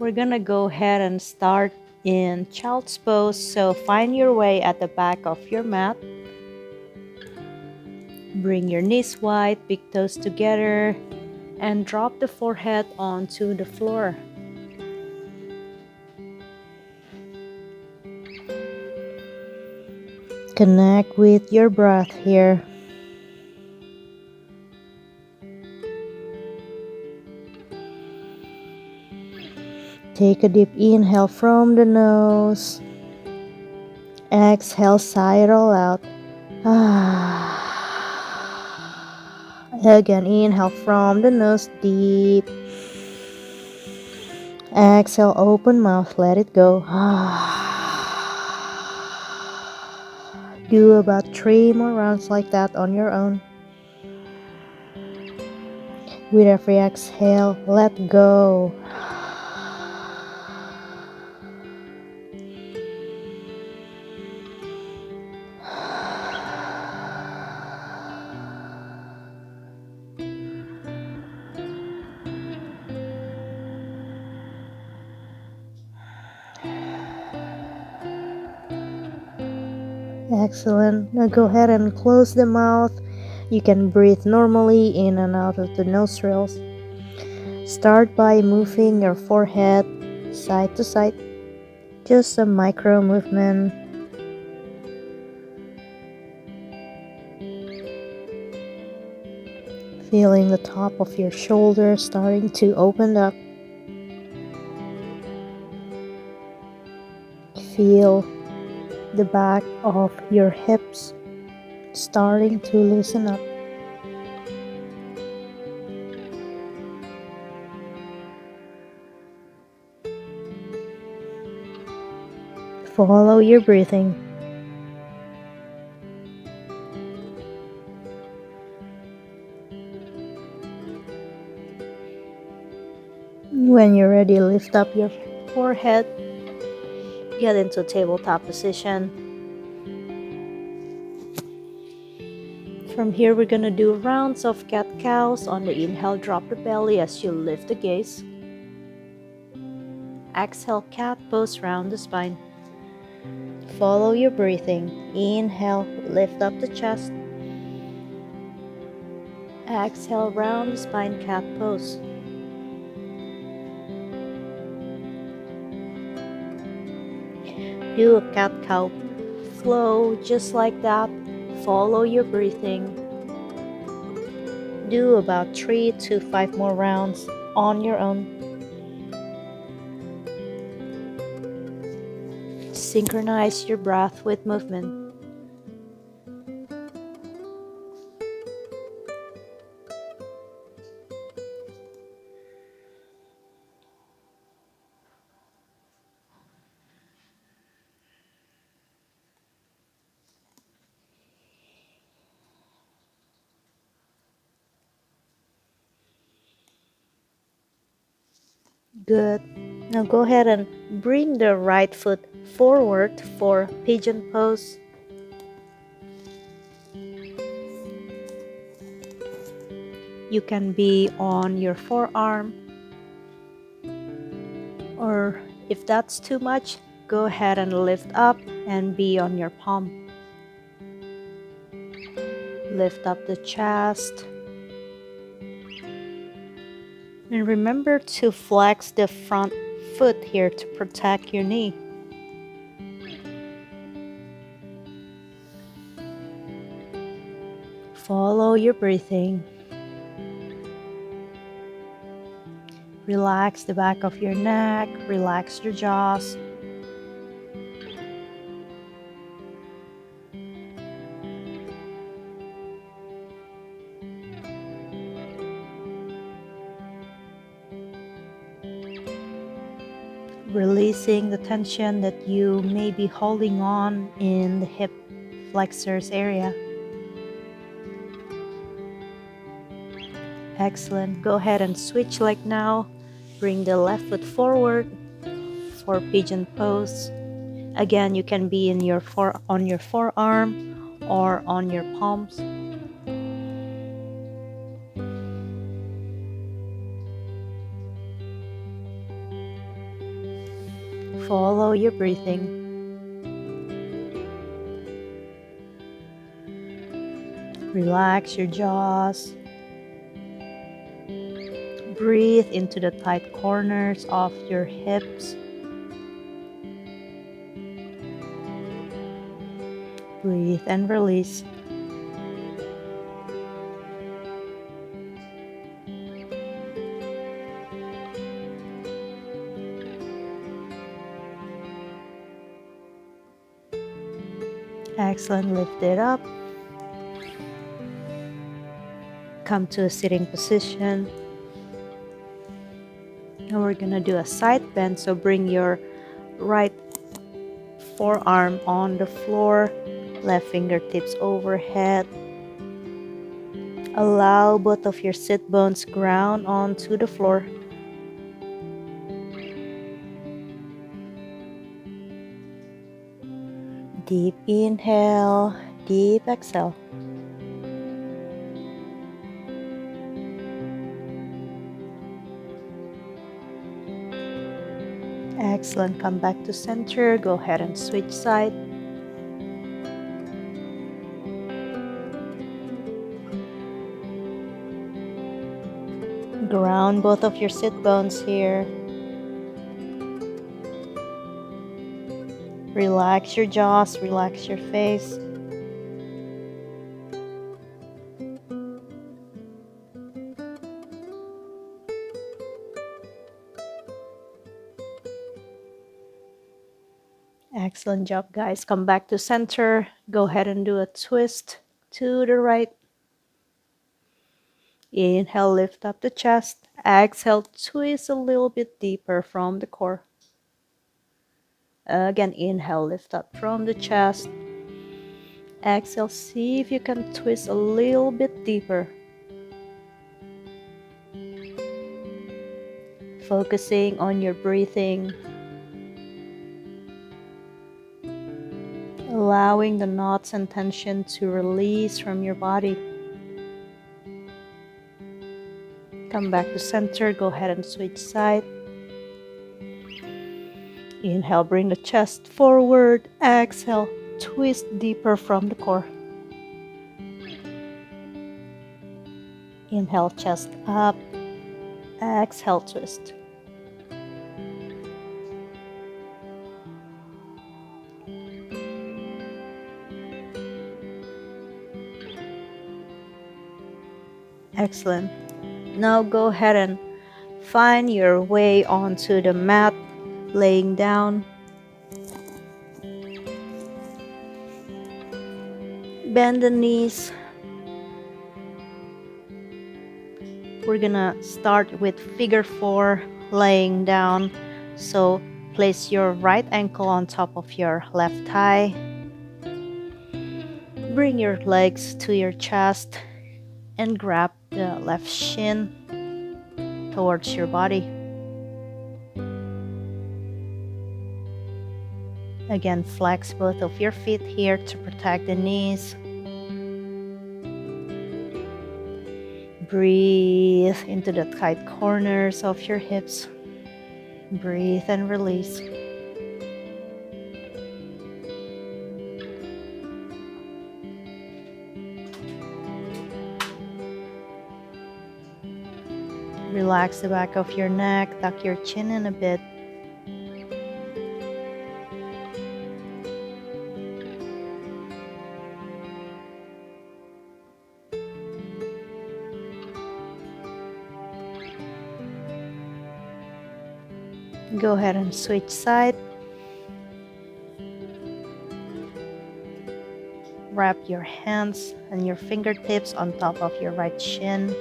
We're gonna go ahead and start in child's pose. So find your way at the back of your mat. Bring your knees wide, big toes together, and drop the forehead onto the floor. Connect with your breath here. Take a deep inhale from the nose. Exhale, sigh it all out. Again, inhale from the nose, deep. Exhale, open mouth, let it go. Do about 3 more rounds like that on your own. With every exhale, let go. Excellent. Now go ahead and close the mouth. You can breathe normally in and out of the nostrils. Start by moving your forehead side to side. Just a micro movement. Feeling the top of your shoulder starting to open up. Feel the back of your hips starting to loosen up. Follow your breathing. When you're ready, lift up your forehead. Get into tabletop position. From here, we're gonna do rounds of cat-cows. On the inhale, drop the belly as you lift the gaze. Exhale, cat pose, round the spine. Follow your breathing. Inhale, lift up the chest. Exhale, round the spine, cat pose. Do a cat-cow flow just like that. Follow your breathing. Do about 3 to 5 more rounds on your own. Synchronize your breath with movement. Good. Now go ahead and bring the right foot forward for pigeon pose. You can be on your forearm, or if that's too much, go ahead and lift up and be on your palm. Lift up the chest. And remember to flex the front foot here to protect your knee. Follow your breathing. Relax the back of your neck, relax your jaws. Releasing the tension that you may be holding on in the hip flexors area. Excellent. Go ahead and switch leg now. Bring the left foot forward for pigeon pose. Again, you can be on your forearm or on your palms. Follow your breathing. Relax your jaws. Breathe into the tight corners of your hips. Breathe and release. Excellent. Lift it up. Come to a sitting position. And we're gonna do a side bend. So bring your right forearm on the floor, left fingertips overhead. Allow both of your sit bones ground onto the floor. Deep inhale, deep exhale. Excellent. Come back to center. Go ahead and switch side. Ground both of your sit bones here. Relax your jaws, relax your face. Excellent job, guys. Come back to center. Go ahead and do a twist to the right. Inhale, lift up the chest. Exhale, twist a little bit deeper from the core. Again, inhale, lift up from the chest. Exhale, see if you can twist a little bit deeper. Focusing on your breathing. Allowing the knots and tension to release from your body. Come back to center. Go ahead and switch side. Inhale, bring the chest forward. Exhale, twist deeper from the core. Inhale, chest up. Exhale, twist. Excellent. Now go ahead and find your way onto the mat, laying down. Bend the knees. We're gonna start with figure 4, laying down. So place your right ankle on top of your left thigh. Bring your legs to your chest and grab the left shin towards your body. Again, flex both of your feet here to protect the knees. Breathe into the tight corners of your hips. Breathe and release. Relax the back of your neck, tuck your chin in a bit. Go ahead and switch side. Wrap your hands and your fingertips on top of your right shin.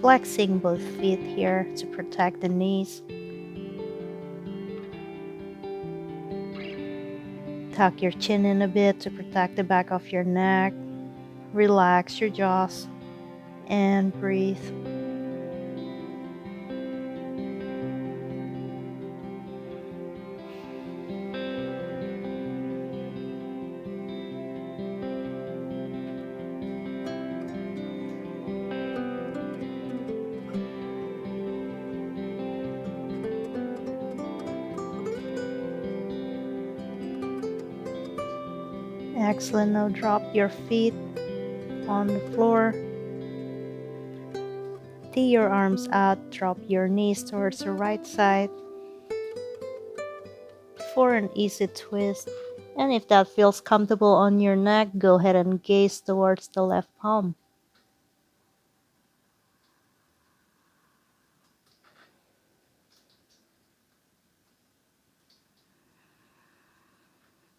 Flexing both feet here to protect the knees. Tuck your chin in a bit to protect the back of your neck. Relax your jaws and breathe. Excellent. Now drop your feet on the floor. Tee your arms out. Drop your knees towards the right side for an easy twist. And if that feels comfortable on your neck, go ahead and gaze towards the left palm.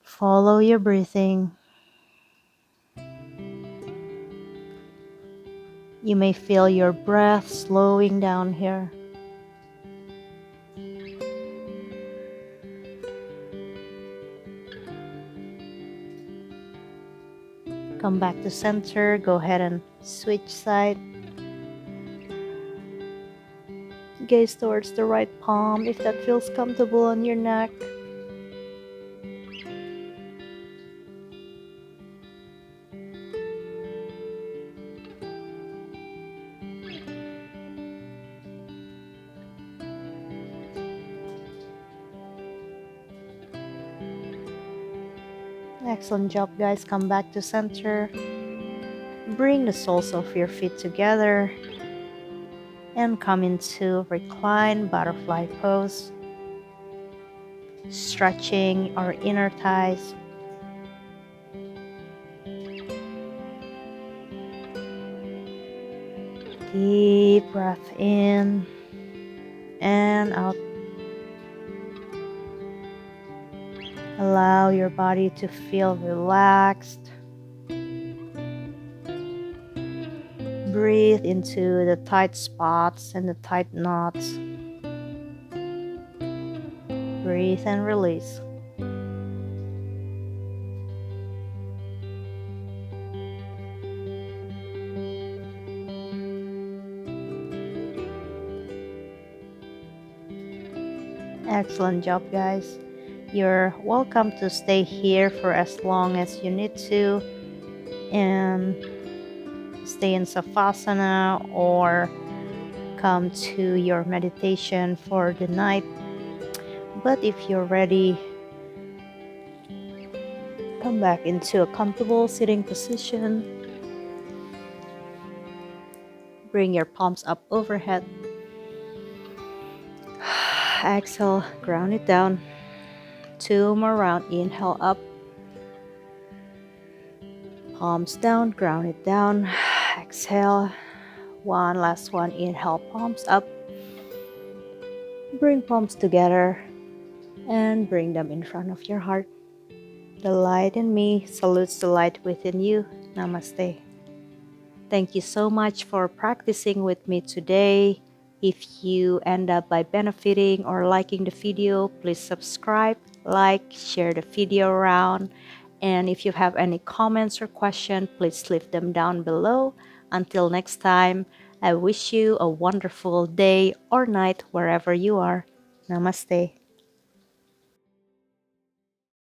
Follow your breathing. You may feel your breath slowing down here. Come back to center. Go ahead and switch side. Gaze towards the right palm if that feels comfortable on your neck. Excellent job, guys. Come back to center. Bring the soles of your feet together and come into reclined butterfly pose. Stretching our inner thighs. Deep breath in and out. Allow your body to feel relaxed. Breathe into the tight spots and the tight knots. Breathe and release. Excellent job, guys. You're welcome to stay here for as long as you need to and stay in Savasana or come to your meditation for the night. But if you're ready, come back into a comfortable sitting position. Bring your palms up overhead. Exhale, ground it down. 2 more rounds. Inhale up. Palms down, ground it down. Exhale. One last one. Inhale, palms up. Bring palms together and bring them in front of your heart. The light in me salutes the light within you. Namaste. Thank you so much for practicing with me today. If you end up by benefiting or liking the video, please subscribe, like, share the video around. And if you have any comments or questions, please leave them down below. Until next time, I wish you a wonderful day or night wherever you are. Namaste.